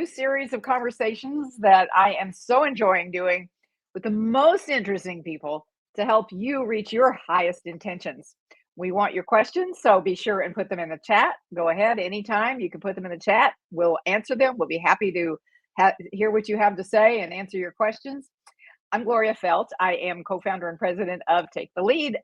new series of conversations that I am so enjoying doing with the most interesting people to help you reach your highest intentions. We want your questions, so be sure and put them in the chat. Go ahead anytime. You can put them in the chat. We'll answer them. We'll be happy to hear what you have to say and answer your questions. I'm Gloria Feldt. I am co-founder and president of Take the Lead.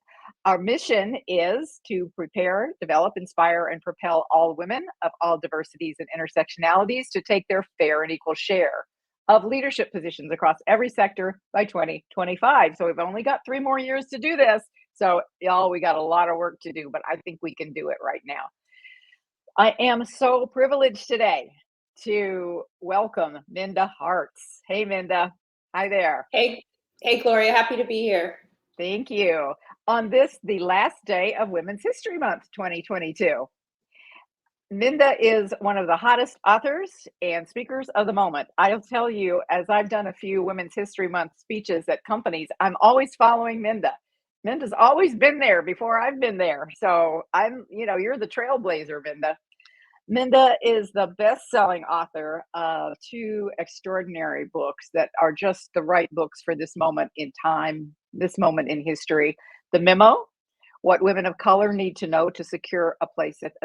Our mission is to prepare, develop, inspire, and propel all women of all diversities and intersectionalities to take their fair and equal share of leadership positions across every sector by 2025. So we've only got 3 more years to do this. So y'all, we got a lot of work to do, but I think we can do it right now. I am so privileged today to welcome Minda Harts. Hey, Minda. Hi there. Hey, Gloria. Happy to be here. Thank you. On this, the last day of Women's History Month 2022. Minda is one of the hottest authors and speakers of the moment. I'll tell you, as I've done a few Women's History Month speeches at companies, I'm always following Minda. Minda's always been there before I've been there. So you're the trailblazer, Minda. Minda is the best-selling author of 2 extraordinary books that are just the right books for this moment in time, this moment in history. The Memo, What Women of Color Need to Know to Secure a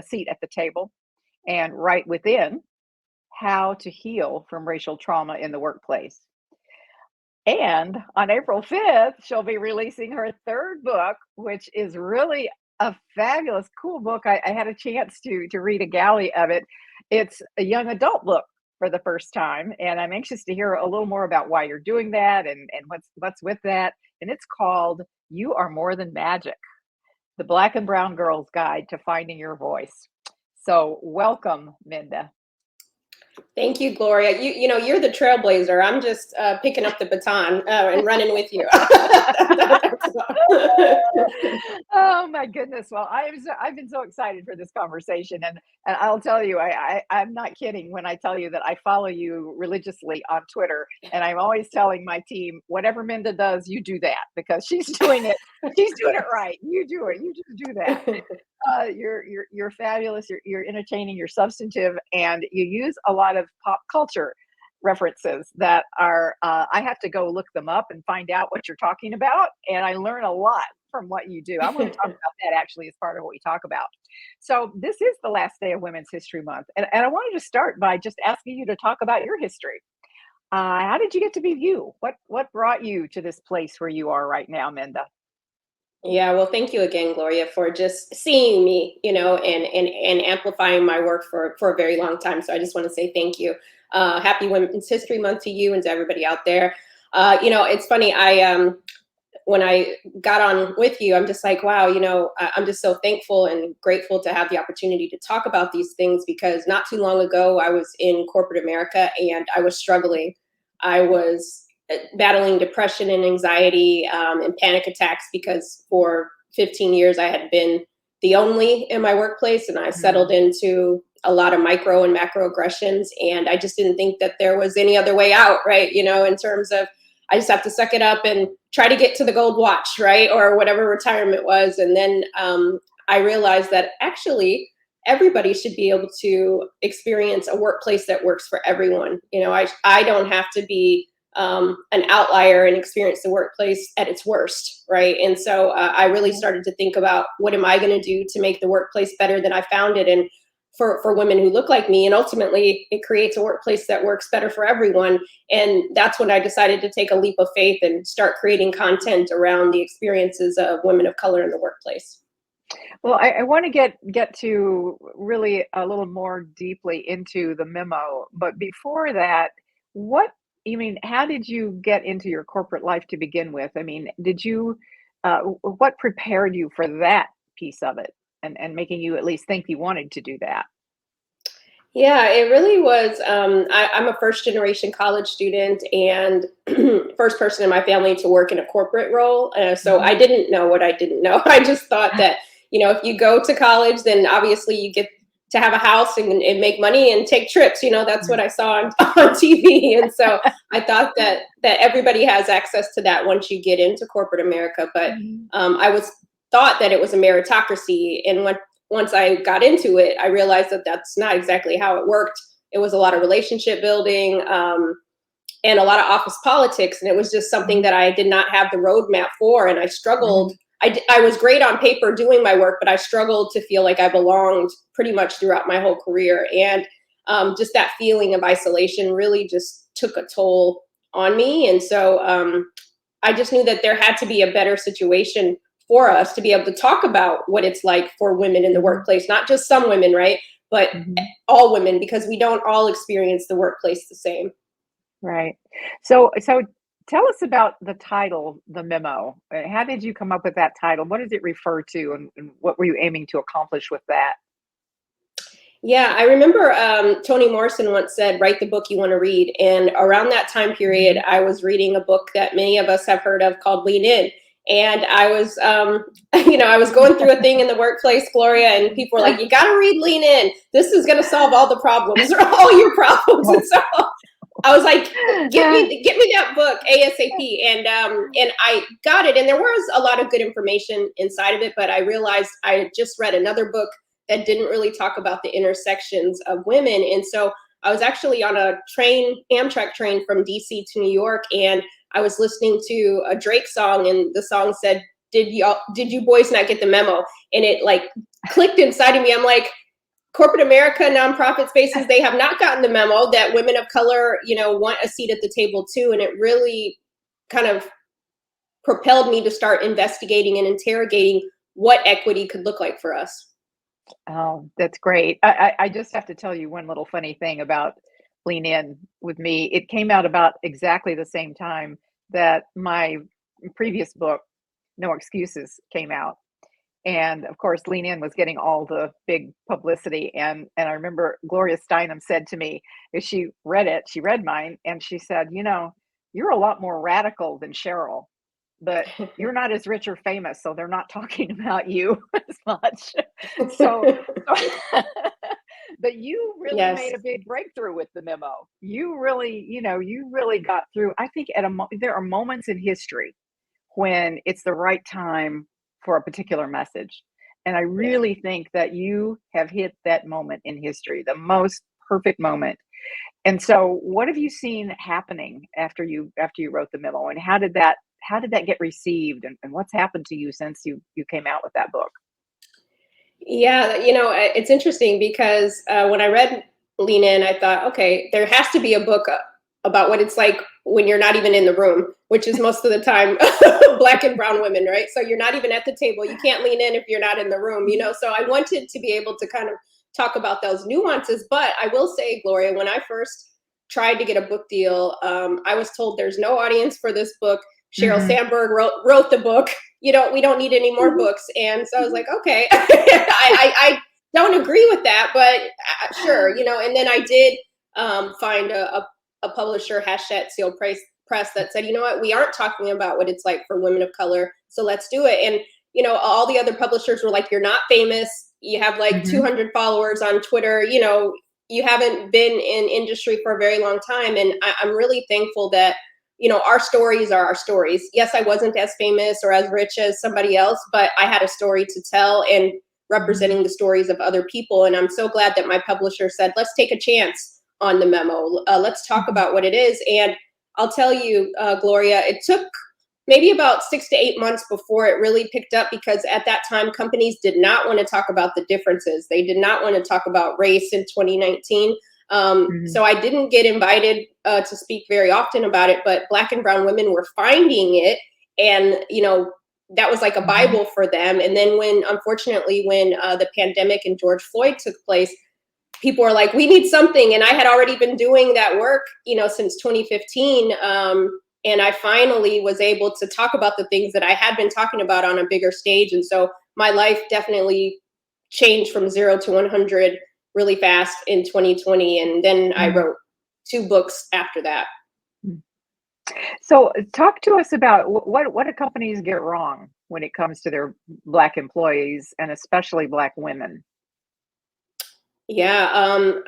Seat at the Table, and Right Within, How to Heal from Racial Trauma in the Workplace. And on April 5th, she'll be releasing her 3rd book, which is really a fabulous, cool book. I had a chance to read a galley of it. It's a young adult book for the first time, and I'm anxious to hear a little more about why you're doing that and what's with that. And it's called You Are More Than Magic, the Black and Brown Girl's Guide to Finding Your Voice. So welcome, Minda. Thank you, Gloria. You're the trailblazer. I'm just picking up the baton and running with you. Oh my goodness. Well, I've been so excited for this conversation, and I'll tell you, I'm not kidding when I tell you that I follow you religiously on Twitter, and I'm always telling my team, whatever Minda does, you do that, because she's doing it. She's doing it right. You do it. You just do that. You're fabulous. You're entertaining. You're substantive, and you use a lot of pop culture references that are I have to go look them up and find out what you're talking about, and I learn a lot from what you do. I'm going to talk about that actually as part of what we talk about. So this is the last day of Women's History Month, and I wanted to start by just asking you to talk about your history. How did you get to be you? What brought you to this place where you are right now, Minda? Yeah, well, thank you again, Gloria, for just seeing me, and amplifying my work for a very long time. So I just want to say thank you. Happy Women's History Month to you and to everybody out there. It's funny. When I got on with you, I'm just like, wow, I'm just so thankful and grateful to have the opportunity to talk about these things, because not too long ago, I was in corporate America and I was struggling. I was battling depression and anxiety and panic attacks, because for 15 years I had been the only in my workplace, and I settled into a lot of micro and macro aggressions, and I just didn't think that there was any other way out, right? In terms of, I just have to suck it up and try to get to the gold watch, right? Or whatever retirement was. And then I realized that actually everybody should be able to experience a workplace that works for everyone. I don't have to be an outlier and experience the workplace at its worst, right? And so I really started to think about, what am I going to do to make the workplace better than I found it, and for women who look like me, and ultimately it creates a workplace that works better for everyone. And that's when I decided to take a leap of faith and start creating content around the experiences of women of color in the workplace. Well, I want to get to really a little more deeply into the memo, but before that, how did you get into your corporate life to begin with? What prepared you for that piece of it, and making you at least think you wanted to do that? Yeah, it really was. I'm a first generation college student and first person in my family to work in a corporate role. So I didn't know what I didn't know. I just thought that, if you go to college, then obviously you get to have a house and make money and take trips. That's what I saw on TV. And so I thought that everybody has access to that once you get into corporate America. But I thought that it was a meritocracy. And once I got into it, I realized that that's not exactly how it worked. It was a lot of relationship building, and a lot of office politics. And it was just something that I did not have the roadmap for. And I struggled. I was great on paper doing my work, but I struggled to feel like I belonged pretty much throughout my whole career. And just that feeling of isolation really just took a toll on me. And so I just knew that there had to be a better situation for us to be able to talk about what it's like for women in the workplace, not just some women, right? But all women, because we don't all experience the workplace the same. Right. So tell us about the title, The Memo. How did you come up with that title? What does it refer to, and what were you aiming to accomplish with that? Yeah, I remember Toni Morrison once said, write the book you want to read. And around that time period, I was reading a book that many of us have heard of called Lean In. And I was, I was going through a thing in the workplace, Gloria, and people were like, you got to read Lean In. This is going to solve all the problems or all your problems. And so I was like, get me that book ASAP. And I got it. And there was a lot of good information inside of it. But I realized I had just read another book that didn't really talk about the intersections of women. And so I was actually on a Amtrak train from DC to New York, and I was listening to a Drake song, and the song said, did you boys not get the memo? And it like clicked inside of me. I'm like, corporate America, nonprofit spaces, they have not gotten the memo that women of color, want a seat at the table too. And it really kind of propelled me to start investigating and interrogating what equity could look like for us. Oh, that's great. I just have to tell you one little funny thing about Lean In with me. It came out about exactly the same time that my previous book, No Excuses, came out. And of course, Lean In was getting all the big publicity. And I remember Gloria Steinem said to me, as she read mine, and she said, you're a lot more radical than Cheryl, but you're not as rich or famous, so they're not talking about you as much. So but you really made a big breakthrough with the memo. You really got through. I think there are moments in history when it's the right time for a particular message. And I really think that you have hit that moment in history, the most perfect moment. And so what have you seen happening after you wrote the memo, and how did that get received, and what's happened to you since you came out with that book? Yeah, it's interesting because when I read Lean In, I thought, okay, there has to be a book about what it's like when you're not even in the room, which is most of the time Black and brown women, right? So you're not even at the table. You can't lean in if you're not in the room, So I wanted to be able to kind of talk about those nuances. But I will say, Gloria, when I first tried to get a book deal, I was told there's no audience for this book. Sheryl Sandberg wrote the book. We don't need any more books. And so I was like, okay, I don't agree with that, but sure, And then I did find a publisher, #Seal Press, that said, you know what, we aren't talking about what it's like for women of color, so let's do it. And all the other publishers were like, you're not famous, you have like 200 followers on Twitter, you haven't been in industry for a very long time. And I'm really thankful that our stories are our stories. Yes, I wasn't as famous or as rich as somebody else, but I had a story to tell, and representing the stories of other people. And I'm so glad that my publisher said, let's take a chance on the memo. Let's talk about what it is. And I'll tell you, Gloria, it took maybe about 6 to 8 months before it really picked up, because at that time, companies did not want to talk about the differences. They did not want to talk about race in 2019. So I didn't get invited to speak very often about it, but Black and brown women were finding it. And, that was like a Bible for them. And then unfortunately, when the pandemic and George Floyd took place, people were like, we need something. And I had already been doing that work, since 2015. And I finally was able to talk about the things that I had been talking about on a bigger stage. And so my life definitely changed from 0 to 100 really fast in 2020. And then I wrote 2 books after that. So talk to us about what do companies get wrong when it comes to their Black employees, and especially Black women? Yeah,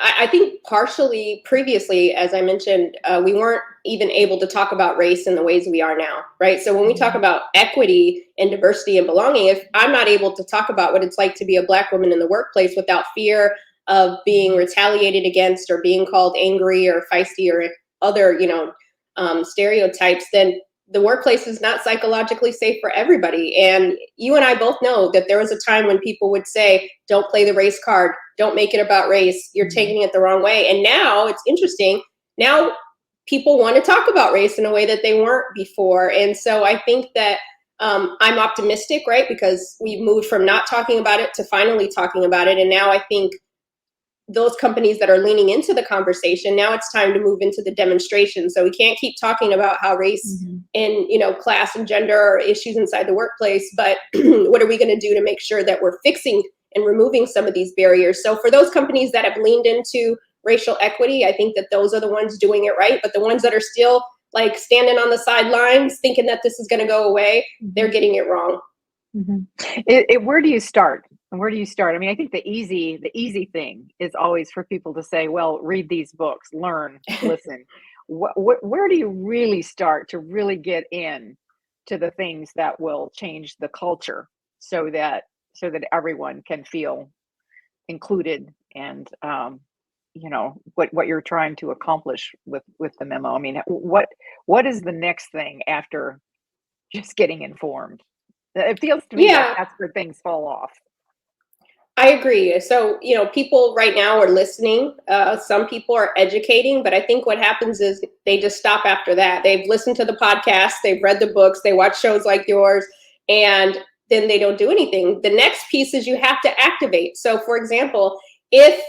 I think partially previously, as I mentioned, we weren't even able to talk about race in the ways we are now, right? So when we talk about equity and diversity and belonging, if I'm not able to talk about what it's like to be a Black woman in the workplace without fear of being retaliated against or being called angry or feisty or other, stereotypes, then the workplace is not psychologically safe for everybody. And you and I both know that there was a time when people would say, don't play the race card, don't make it about race, you're taking it the wrong way. And now it's interesting. Now people want to talk about race in a way that they weren't before. And so I think that I'm optimistic, right? Because we've moved from not talking about it to finally talking about it. And now I think those companies that are leaning into the conversation, now it's time to move into the demonstration. So we can't keep talking about how race and class and gender are issues inside the workplace, but what are we going to do to make sure that we're fixing and removing some of these barriers? So for those companies that have leaned into racial equity, I think that those are the ones doing it right. But the ones that are still like standing on the sidelines thinking that this is going to go away, they're getting it wrong. Where do you start? Where do you start? I mean, I think the easy thing is always for people to say, well, read these books, learn, listen. Where do you really start to really get in to the things that will change the culture so that everyone can feel included and what you're trying to accomplish with the memo? I mean, what is the next thing after just getting informed? It feels to me like that's where things fall off. I agree. So, people right now are listening. Some people are educating, but I think what happens is they just stop after that. They've listened to the podcast, they've read the books, they watch shows like yours, and then they don't do anything. The next piece is you have to activate. So, for example, if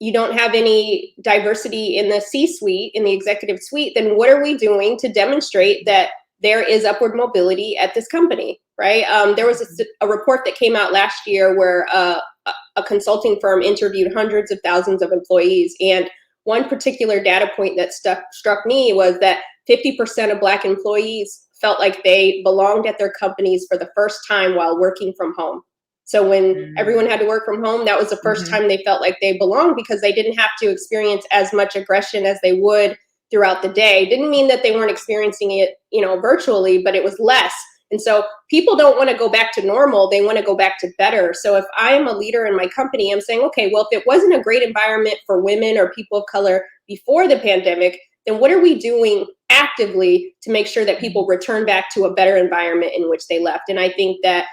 you don't have any diversity in the C-suite, in the executive suite, then what are we doing to demonstrate that there is upward mobility at this company, right? There was a report that came out last year where a consulting firm interviewed hundreds of thousands of employees. And one particular data point that struck me was that 50% of Black employees felt like they belonged at their companies for the first time while working from home. So when everyone had to work from home, that was the first time they felt like they belonged because they didn't have to experience as much aggression as they would throughout the day. Didn't mean that they weren't experiencing it, virtually, but it was less. And so people don't want to go back to normal. They want to go back to better. So if I am a leader in my company, I'm saying, okay, well, if it wasn't a great environment for women or people of color before the pandemic, then what are we doing actively to make sure that people return back to a better environment in which they left? And I think that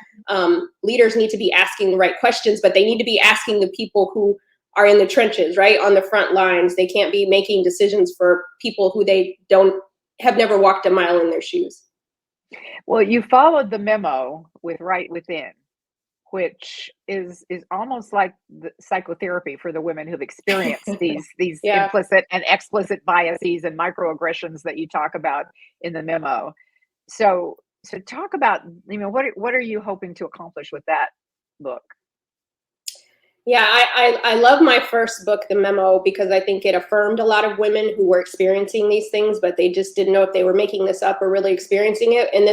leaders need to be asking the right questions, but they need to be asking the people who are in the trenches, right? On the front lines. They can't be making decisions for people who they have never walked a mile in their shoes. Well, you followed the memo with Right Within, which is almost like the psychotherapy for the women who've experienced these implicit and explicit biases and microaggressions that you talk about in the memo. So talk about, what are you hoping to accomplish with that book? Yeah, I love my first book, The Memo, because I think it affirmed a lot of women who were experiencing these things, but they just didn't know if they were making this up or really experiencing it. And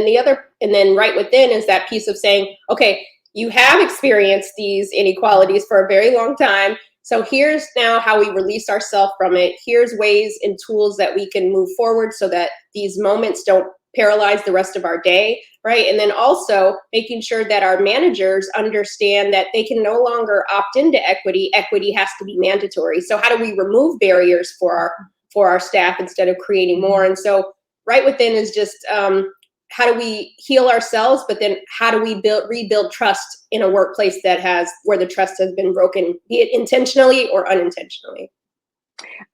then Right Within is that piece of saying, okay, you have experienced these inequalities for a very long time. So here's now how we release ourselves from it. Here's ways and tools that we can move forward so that these moments don't paralyze the rest of our day, right? And then also making sure that our managers understand that they can no longer opt into equity. Equity has to be mandatory. So how do we remove barriers for our staff instead of creating more? And so Right Within is just how do we heal ourselves, but then how do we rebuild trust in a workplace where the trust has been broken, be it intentionally or unintentionally?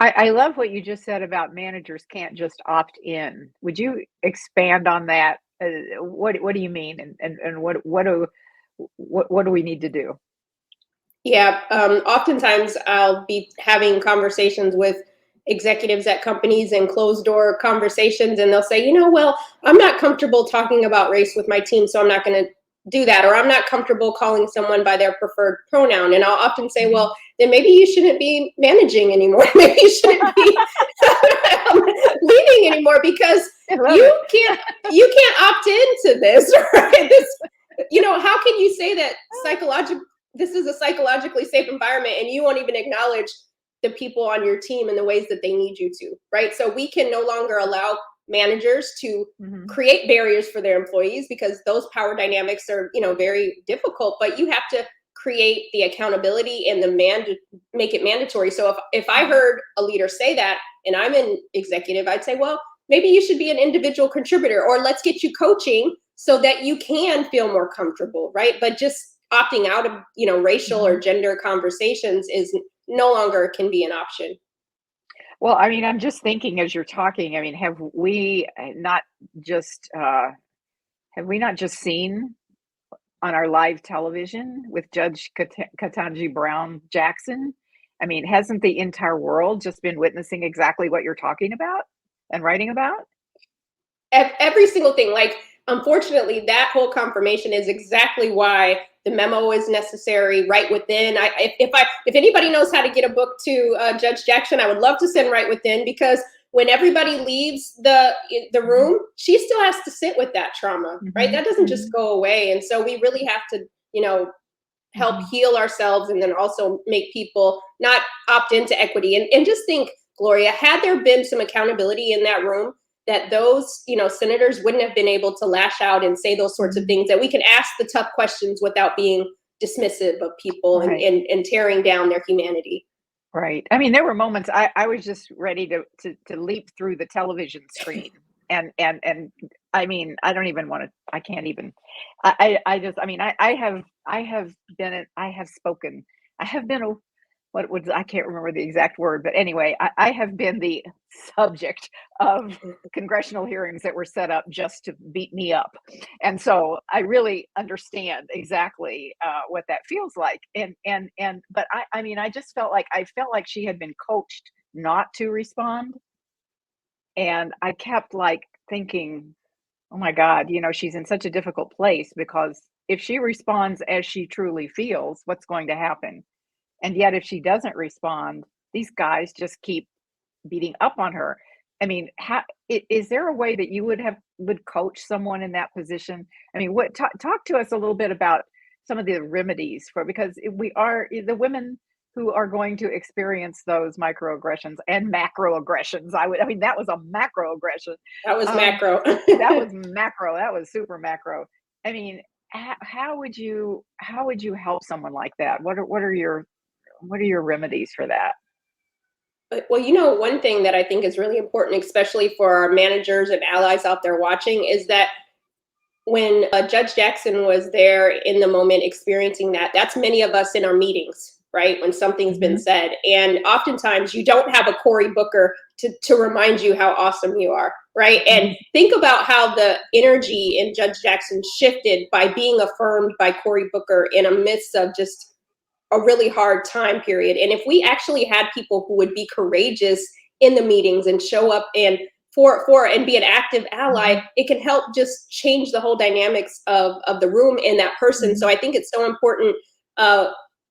I love what you just said about managers can't just opt in. Would you expand on that? What do you mean, and what do we need to do? Yeah, oftentimes I'll be having conversations with executives at companies and closed door conversations, and they'll say, well, I'm not comfortable talking about race with my team, so I'm not going to do that, or I'm not comfortable calling someone by their preferred pronoun. And I'll often say, well, then maybe you shouldn't be managing anymore. Maybe you shouldn't be leading anymore, because you can't opt into this, right? How can you say that this is a psychologically safe environment and you won't even acknowledge the people on your team in the ways that they need you to, right? So we can no longer allow managers to create barriers for their employees, because those power dynamics are, very difficult, but you have to create the accountability and make it mandatory. So if I heard a leader say that and I'm an executive, I'd say, well, maybe you should be an individual contributor, or let's get you coaching so that you can feel more comfortable, right? But just opting out of, racial or gender conversations is no longer can be an option. Well, I mean, I'm just thinking as you're talking, I mean, have we not just seen on our live television with Judge Ketanji Brown Jackson? I mean, hasn't the entire world just been witnessing exactly what you're talking about and writing about? Every single thing. Like, unfortunately, that whole confirmation is exactly why the memo is necessary. Right Within. If anybody knows how to get a book to Judge Jackson, I would love to send Right Within, because when everybody leaves the room, she still has to sit with that trauma, right? That doesn't just go away. And so we really have to, help heal ourselves, and then also make people not opt into equity. And just think, Gloria, had there been some accountability in that room, that those, senators wouldn't have been able to lash out and say those sorts of things, that we can ask the tough questions without being dismissive of people, Right. and tearing down their humanity. Right. I mean, there were moments I was just ready to leap through the television screen. And I mean, I don't even want to, I can't even, I just, I mean, I have spoken, I have been a, I can't remember the exact word, but anyway, I have been the subject of congressional hearings that were set up just to beat me up. And so I really understand exactly what that feels like. But I mean, I felt like she had been coached not to respond. And I kept like thinking, oh my God, she's in such a difficult place, because if she responds as she truly feels, what's going to happen? And yet, if she doesn't respond, these guys just keep beating up on her. I mean, is there a way that you would coach someone in that position? I mean, talk to us a little bit about some of the remedies because we are the women who are going to experience those microaggressions and macroaggressions. I mean, that was a macroaggression. That was macro. That was macro. That was super macro. I mean, how would you help someone like that? What are your remedies for that? Well, one thing that I think is really important, especially for our managers and allies out there watching, is that when Judge Jackson was there in the moment experiencing that, that's many of us in our meetings, right? When something's been said. And oftentimes you don't have a Cory Booker to remind you how awesome you are, right? And think about how the energy in Judge Jackson shifted by being affirmed by Cory Booker in a midst of just a really hard time period. And if we actually had people who would be courageous in the meetings and show up and and be an active ally, it can help just change the whole dynamics of the room and that person. So I think it's so important.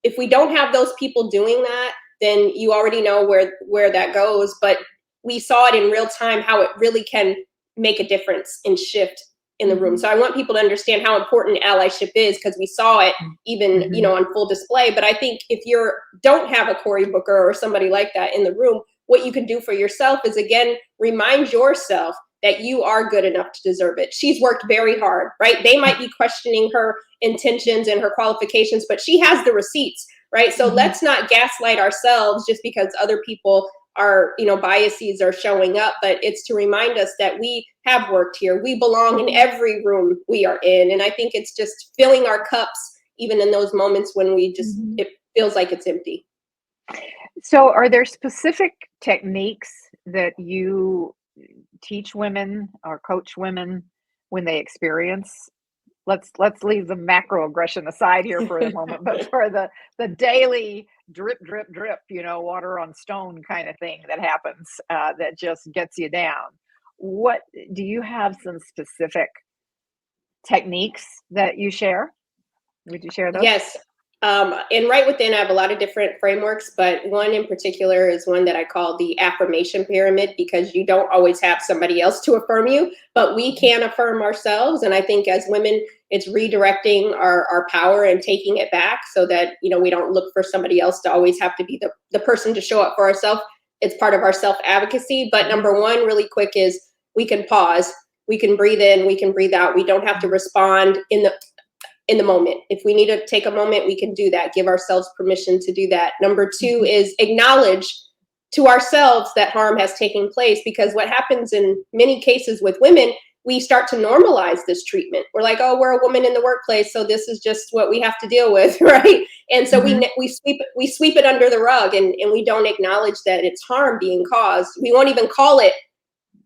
If we don't have those people doing that, then you already know where that goes. But we saw it in real time, how it really can make a difference and shift in the room. So I want people to understand how important allyship is, because we saw it even, on full display. But I think if you don't have a Cory Booker or somebody like that in the room, what you can do for yourself is, again, remind yourself that you are good enough to deserve it. She's worked very hard, right? They might be questioning her intentions and her qualifications, but she has the receipts, right? So let's not gaslight ourselves just because other people our biases are showing up, but it's to remind us that we have worked here. We belong in every room we are in. And I think it's just filling our cups, even in those moments when we just, it feels like it's empty. So are there specific techniques that you teach women or coach women when they experience? Let's leave the macroaggression aside here for a moment, but for the daily drip, drip, drip, water on stone kind of thing that happens, that just gets you down. What do you have some specific techniques that you share? Would you share those? Yes. And Right Within, I have a lot of different frameworks, but one in particular is one that I call the affirmation pyramid, because you don't always have somebody else to affirm you, but we can affirm ourselves. And I think as women, it's redirecting our power and taking it back, so that, we don't look for somebody else to always have to be the person to show up for ourselves. It's part of our self-advocacy. But number one, really quick, is we can pause. We can breathe in, we can breathe out. We don't have to respond in the moment. If we need to take a moment, we can do that. Give ourselves permission to do that. Number two is acknowledge to ourselves that harm has taken place, because what happens in many cases with women, we start to normalize this treatment. We're like, oh, we're a woman in the workplace, so this is just what we have to deal with, right? And so we sweep it under the rug, and we don't acknowledge that it's harm being caused. We won't even call it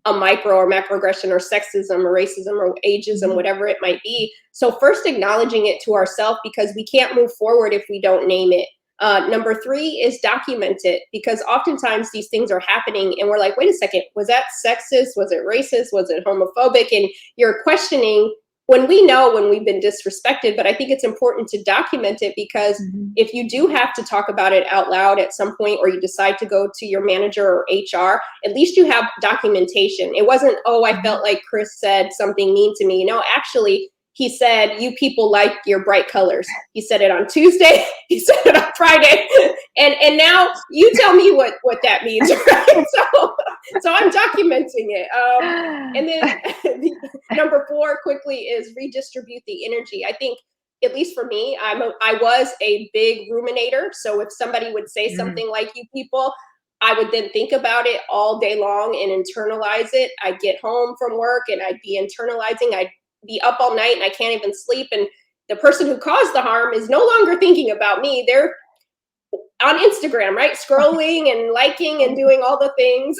a micro or macroaggression or sexism or racism or ageism, whatever it might be. So first acknowledging it to ourselves, because we can't move forward if we don't name it. Number three is document it, because oftentimes these things are happening and we're like, wait a second, was that sexist? Was it racist? Was it homophobic? And you're questioning when we know when we've been disrespected. But I think it's important to document it, because if you do have to talk about it out loud at some point, or you decide to go to your manager or HR, at least you have documentation. It wasn't, oh, I felt like Chris said something mean to me. You know, actually, he said, you people like your bright colors. He said it on Tuesday. He said it on Friday. And now you tell me what that means, right? So I'm documenting it. And then number four quickly is redistribute the energy. I think, at least for me, I was a big ruminator. So if somebody would say something like, you people, I would then think about it all day long and internalize it. I'd get home from work and I'd be internalizing. I'd be up all night and I can't even sleep. And the person who caused the harm is no longer thinking about me. They're on Instagram, right? Scrolling and liking and doing all the things.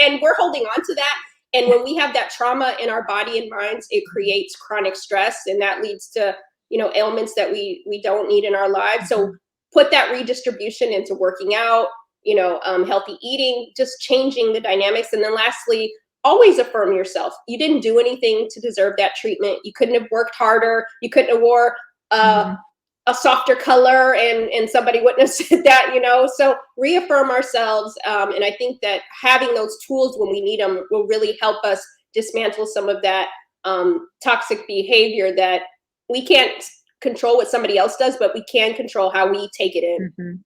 and we're holding on to that. And when we have that trauma in our body and minds, it creates chronic stress, and that leads to, you know, ailments that we don't need in our lives. So put that redistribution into working out, you know, healthy eating, just changing the dynamics. And then lastly, always affirm yourself. You didn't do anything to deserve that treatment. You couldn't have worked harder. You couldn't have wore a softer color and somebody wouldn't have said that, you know. So reaffirm ourselves. And I think that having those tools when we need them will really help us dismantle some of that toxic behavior that we can't control what somebody else does, but we can control how we take it in.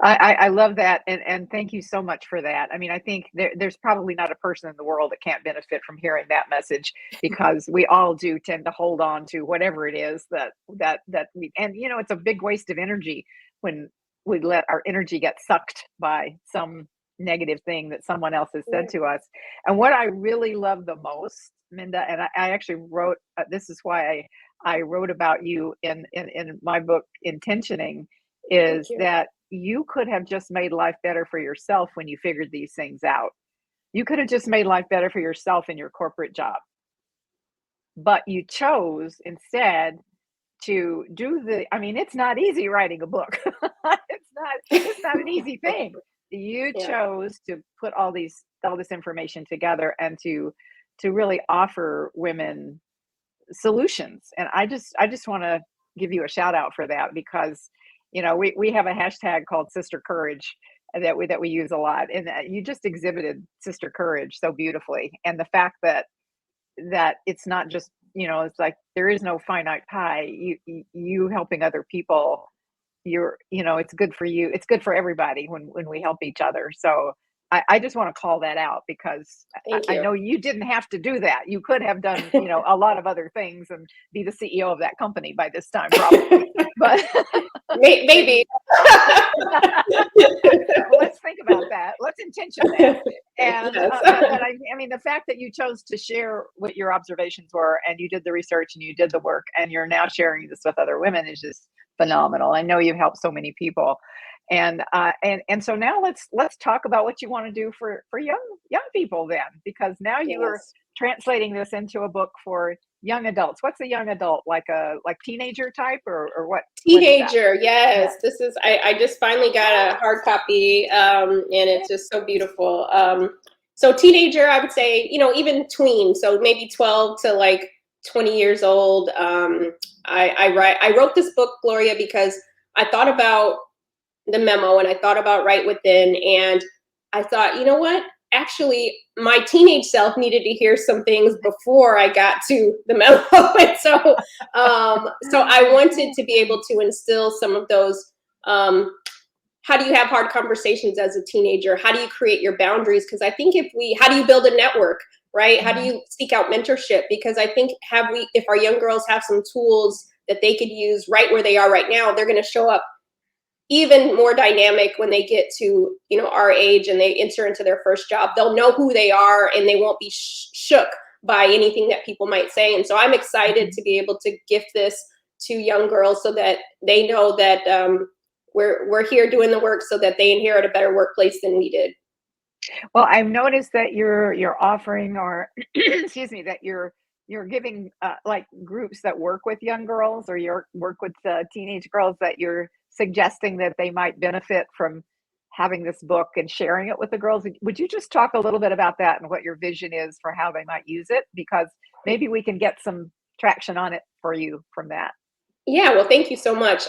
I love that. And thank you so much for that. I mean, I think there's probably not a person in the world that can't benefit from hearing that message, because we all do tend to hold on to whatever it is that we, and, you know, it's a big waste of energy when we let our energy get sucked by some negative thing that someone else has said to us. And what I really love the most, Minda, and I actually wrote, this is why I wrote about you in my book, Intentioning, is that you could have just made life better for yourself when you figured these things out. You could have just made life better for yourself in your corporate job. But you chose instead to do I mean, it's not easy writing a book. It's not an easy thing. You chose to put all this information together and to really offer women solutions. And I just want to give you a shout out for that, because, you know, we have a hashtag called Sister Courage that we use a lot, and you just exhibited Sister Courage so beautifully. And the fact that it's not just, you know, it's like there is no finite pie. You helping other people, you know, it's good for you. It's good for everybody when we help each other. So I just want to call that out, because I know you didn't have to do that. You could have done, you know, a lot of other things and be the CEO of that company by this time, probably. But maybe. Let's think about that. Let's intention that. And but I mean, the fact that you chose to share what your observations were, and you did the research and you did the work, and you're now sharing this with other women is just phenomenal. I know you've helped so many people. And so now let's talk about what you want to do for young people then, because now you are translating this into a book for young adults. What's a young adult, like teenager type or what? Teenager, yes. This is I just finally got a hard copy, and it's just so beautiful. So teenager, I would say, you know, even tween, so maybe 12 to like 20 years old. I wrote this book, Gloria, because I thought about the memo and I thought about Right Within, and I thought, you know what? Actually, my teenage self needed to hear some things before I got to the memo. And so I wanted to be able to instill some of those. How do you have hard conversations as a teenager? How do you create your boundaries? Because I think how do you build a network? right? How do you seek out mentorship? Because I think if our young girls have some tools that they could use right where they are right now, they're going to show up even more dynamic when they get to, our age and they enter into their first job. They'll know who they are and they won't be shook by anything that people might say. And so I'm excited to be able to gift this to young girls so that they know that we're here doing the work so that they inherit a better workplace than we did. Well, I've noticed that you're offering, or excuse me, that you're giving like groups that work with young girls, or you work with teenage girls, that you're suggesting that they might benefit from having this book and sharing it with the girls. Would you just talk a little bit about that and what your vision is for how they might use it? Because maybe we can get some traction on it for you from that. Yeah, well, thank you so much.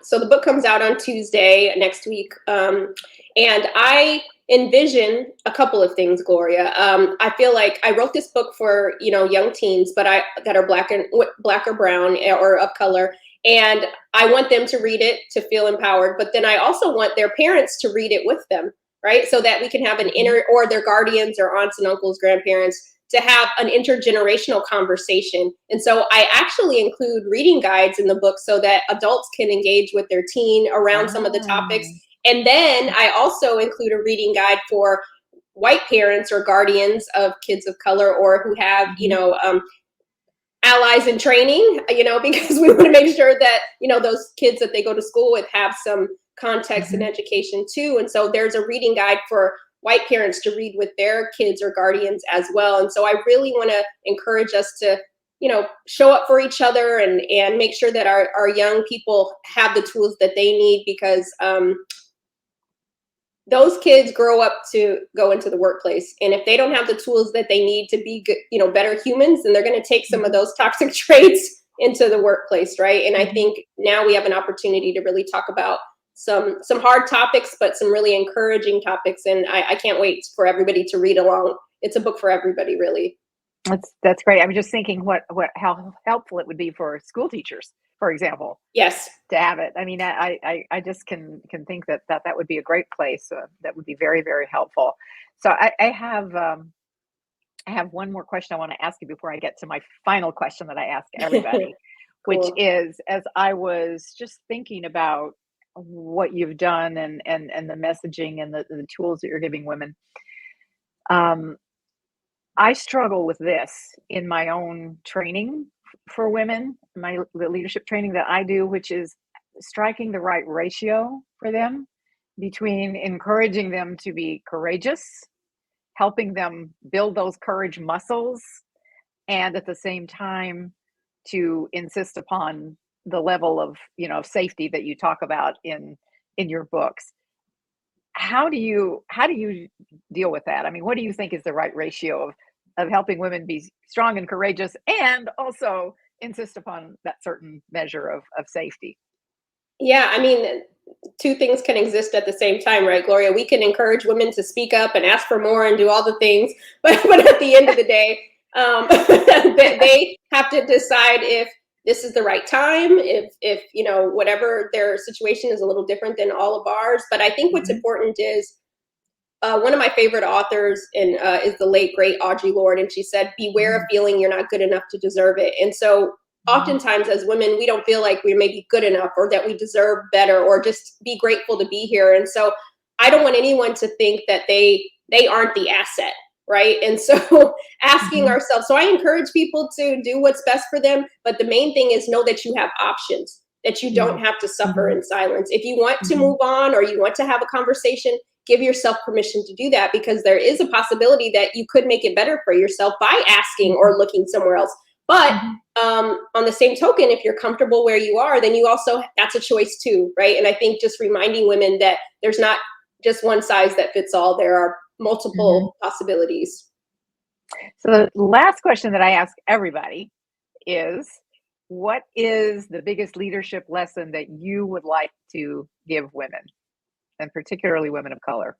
So the book comes out on Tuesday next week, and I envision a couple of things, Gloria. I feel like I wrote this book for young teens, but that are black or brown or of color, and I want them to read it to feel empowered. But then I also want their parents to read it with them, right? So that we can have or their guardians or aunts and uncles, grandparents, to have an intergenerational conversation. And so I actually include reading guides in the book so that adults can engage with their teen around some of the topics. And then I also include a reading guide for white parents or guardians of kids of color, or who have, allies in training, because we want to make sure that, those kids that they go to school with have some context and education too. And so there's a reading guide for white parents to read with their kids or guardians as well. And so I really want to encourage us to, show up for each other and make sure that our young people have the tools that they need, because those kids grow up to go into the workplace. And if they don't have the tools that they need to be good, better humans, then they're going to take some of those toxic traits into the workplace, right? And I think now we have an opportunity to really talk about some hard topics, but some really encouraging topics. And I can't wait for everybody to read along. It's a book for everybody, really. That's great. I'm just thinking how helpful it would be for school teachers, for example. Yes. To have it. I mean, I just can think that would be a great place. That would be very, very helpful. So I have one more question I want to ask you before I get to my final question that I ask everybody, Cool. which is, as I was just thinking about what you've done and the messaging and the tools that you're giving women, I struggle with this in my own training for women, the leadership training that I do, which is striking the right ratio for them between encouraging them to be courageous, helping them build those courage muscles, and at the same time to insist upon the level of safety that you talk about in your books. How do you deal with that? I mean, what do you think is the right ratio of helping women be strong and courageous and also insist upon that certain measure of safety? Yeah, I mean, two things can exist at the same time, right, Gloria? We can encourage women to speak up and ask for more and do all the things, but at the end of the day, they have to decide if this is the right time, if whatever their situation is a little different than all of ours. But I think what's important is, one of my favorite authors is the late, great Audre Lorde, and she said, beware of feeling you're not good enough to deserve it. And so oftentimes as women, we don't feel like we're maybe good enough or that we deserve better or just be grateful to be here. And so I don't want anyone to think that they aren't the asset, right? And so asking ourselves, so I encourage people to do what's best for them, but the main thing is know that you have options, that you don't have to suffer in silence. If you want to move on or you want to have a conversation, give yourself permission to do that, because there is a possibility that you could make it better for yourself by asking or looking somewhere else. But on the same token, if you're comfortable where you are, then you also, that's a choice too, right? And I think just reminding women that there's not just one size that fits all. There are multiple possibilities. So the last question that I ask everybody is, what is the biggest leadership lesson that you would like to give women, and particularly women of color?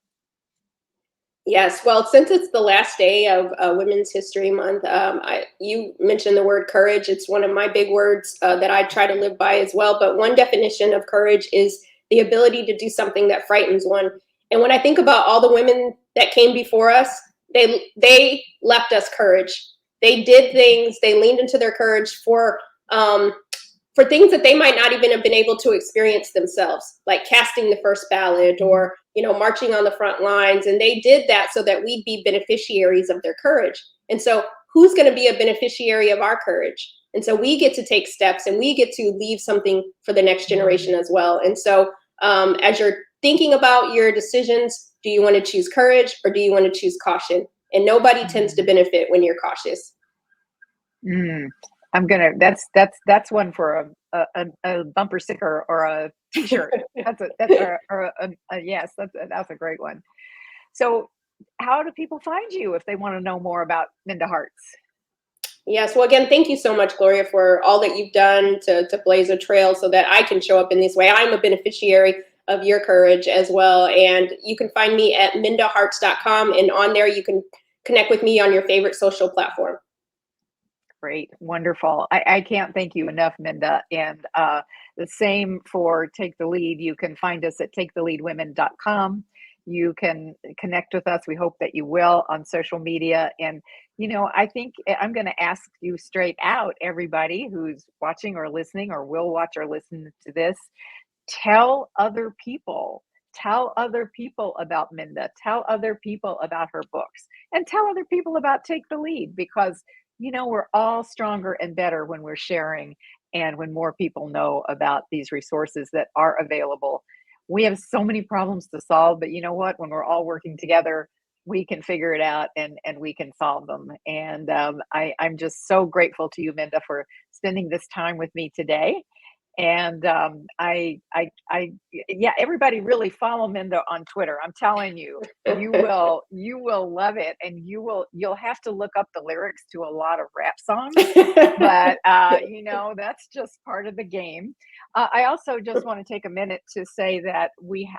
Yes, well, since it's the last day of Women's History Month, you mentioned the word courage. It's one of my big words that I try to live by as well. But one definition of courage is the ability to do something that frightens one. And when I think about all the women that came before us, They left us courage. They did things. They leaned into their courage for things that they might not even have been able to experience themselves, like casting the first ballot or, marching on the front lines. And they did that so that we'd be beneficiaries of their courage. And so who's going to be a beneficiary of our courage? And so we get to take steps and we get to leave something for the next generation as well. And so as you're thinking about your decisions, do you want to choose courage or do you want to choose caution? And nobody tends to benefit when you're cautious. That's one for a bumper sticker or a t-shirt. That's a great one. So how do people find you if they want to know more about Minda Harts? Yes. Well, again, thank you so much, Gloria, for all that you've done to blaze a trail so that I can show up in this way. I'm a beneficiary of your courage as well. And you can find me at mindaharts.com. And on there, you can connect with me on your favorite social platform. Great. Wonderful. I can't thank you enough, Minda. And the same for Take the Lead. You can find us at taketheleadwomen.com. You can connect with us. We hope that you will on social media. And, I think I'm going to ask you straight out, everybody who's watching or listening or will watch or listen to this, tell other people. Tell other people about Minda. Tell other people about her books. And tell other people about Take the Lead, because we're all stronger and better when we're sharing and when more people know about these resources that are available. We have so many problems to solve, but you know what? When we're all working together, we can figure it out and we can solve them. And I'm just so grateful to you, Minda, for spending this time with me today. And everybody really follow Minda on Twitter. I'm telling you, you will love it, and you'll have to look up the lyrics to a lot of rap songs, but that's just part of the game. I also just want to take a minute to say that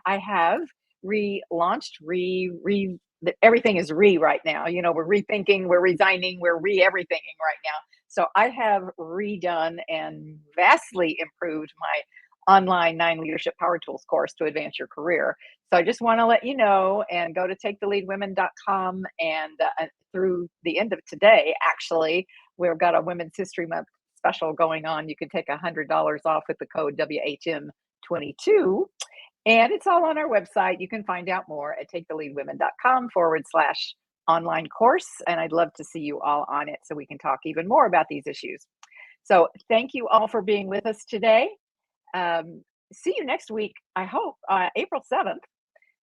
I have relaunched, everything is right now. We're rethinking, we're resigning, we're everythinging right now. So I have redone and vastly improved my online 9 Leadership Power Tools course to advance your career. So I just want to let you know, and go to taketheleadwomen.com, and through the end of today, actually, we've got a Women's History Month special going on. You can take $100 off with the code WHM22. And it's all on our website. You can find out more at taketheleadwomen.com/online course. And I'd love to see you all on it so we can talk even more about these issues. So thank you all for being with us today. See you next week, I hope, April 7th.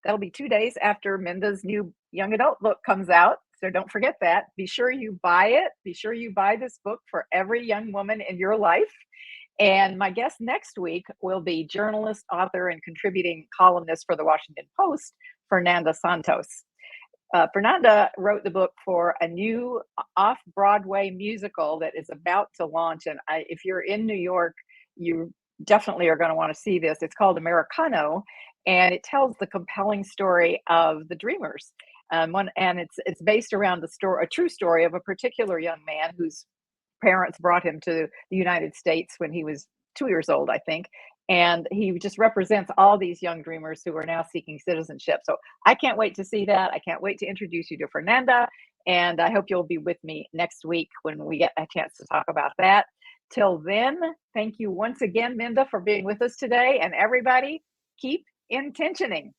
That'll be 2 days after Minda's new young adult book comes out. So don't forget that. Be sure you buy it. Be sure you buy this book for every young woman in your life. And my guest next week will be journalist, author, and contributing columnist for the Washington Post, Fernanda Santos. Fernanda wrote the book for a new off-Broadway musical that is about to launch. And if you're in New York, you definitely are going to want to see this. It's called Americano, and it tells the compelling story of the Dreamers. And it's based around a true story of a particular young man whose parents brought him to the United States when he was 2 years old, I think. And he just represents all these young dreamers who are now seeking citizenship. So I can't wait to see that. I can't wait to introduce you to Fernanda. And I hope you'll be with me next week when we get a chance to talk about that. Till then, thank you once again, Minda, for being with us today. And everybody, keep intentioning.